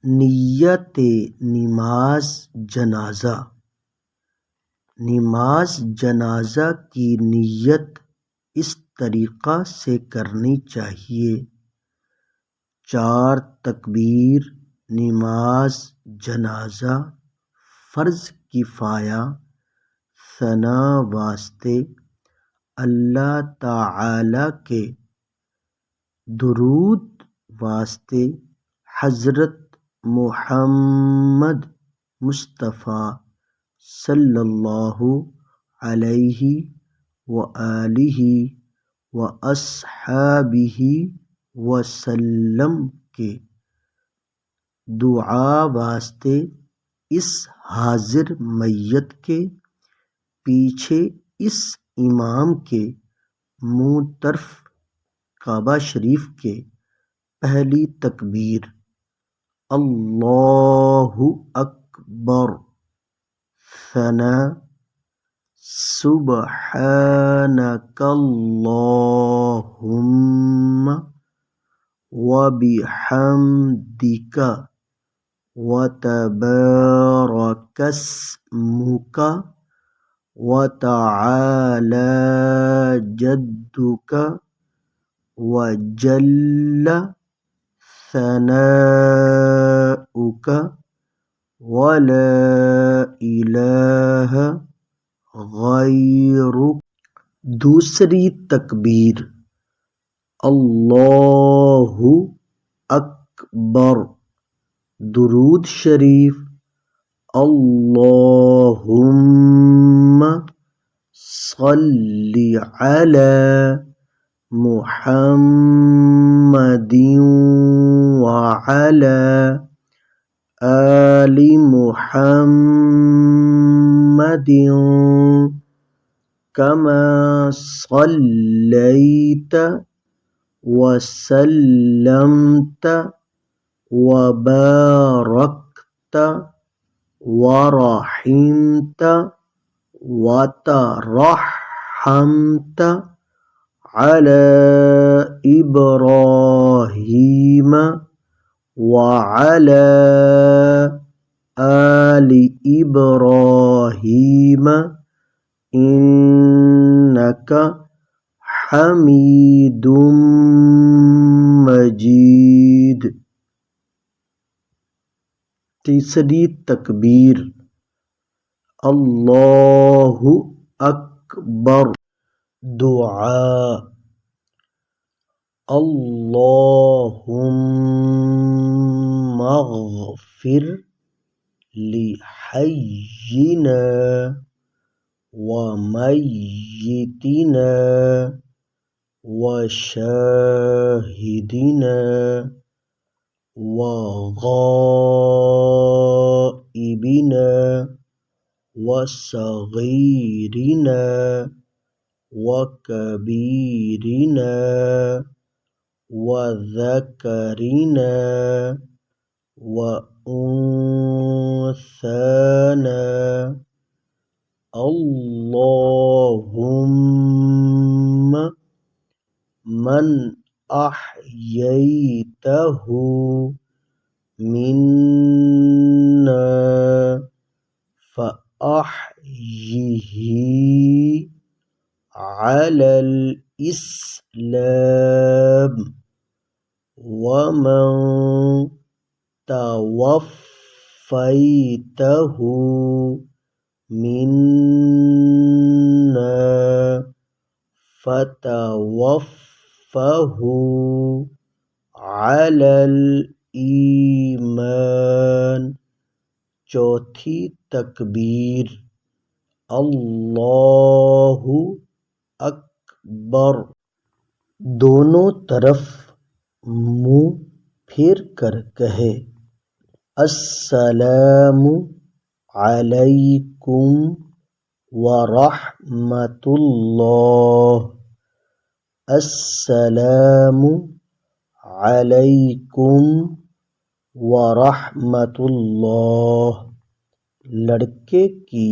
نیت نماز جنازہ، نماز جنازہ کی نیت اس طریقہ سے کرنی چاہیے: 4 تکبیر نماز جنازہ فرض کفایہ، ثناء واسطے اللہ تعالی کے، درود واسطے حضرت محمد مصطفیٰ صلی اللہ علیہ وآلہ وصحبہ وسلم کے، دعا واسطے اس حاضر میت کے، پیچھے اس امام کے، منہ طرف کعبہ شریف کے۔ پہلی تکبیر اللہ اکبر، ثنا سبحانک اللہم وبحمدک وتبارک اسمک وتعالی جدک وجل ثناؤک ولا الہ غیرک۔ دوسری تکبیر اللہ اکبر، درود شریف اللہم صل علی محمد وعلی آل محمد کما صلیت وسلمت وبارکت ورحمت وترحمت علی ابراہیم وعلی آل ابراہیم انک حمید مجید۔ تیسری تکبیر اللہ اکبر، دعا اللہم اغفر لحینا ومیتنا وشاہدنا وغائبنا وصغیرنا وکبیرنا وذکرنا وانثانا، اللہم من احییتہ منا فاحیہ علی الاسلام ومن توفیتہ منا فتوفہ علی الایمان۔ چوتھی تکبیر اللہ اکبر، دونوں طرف منہ پھیر کر کہے: السلام علیکم ورحمۃ اللہ، السلام علیکم ورحمۃ اللہ۔ لڑکے کی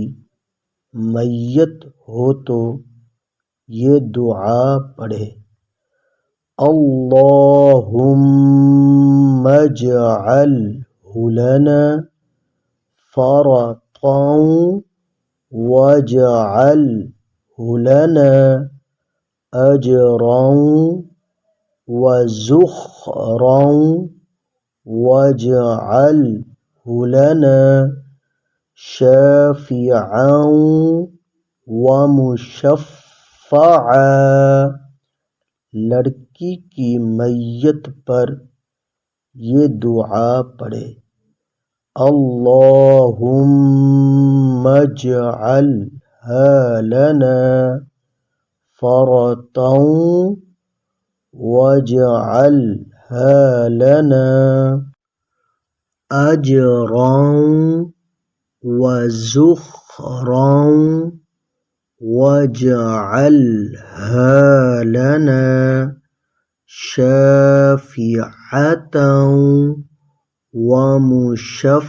میت ہو تو یہ دعا پڑھے: اللہم اجعلہ لنا فرطا واجعله لنا أجرا وزخرا واجعله لنا شافعا ومشفعا۔ لڑکی کی میت پر یہ دعا پڑھے، اللہم اجعلها لنا فرطا واجعلها لنا اجرا وزخرا واجعلها لنا شافعة ومشفعة۔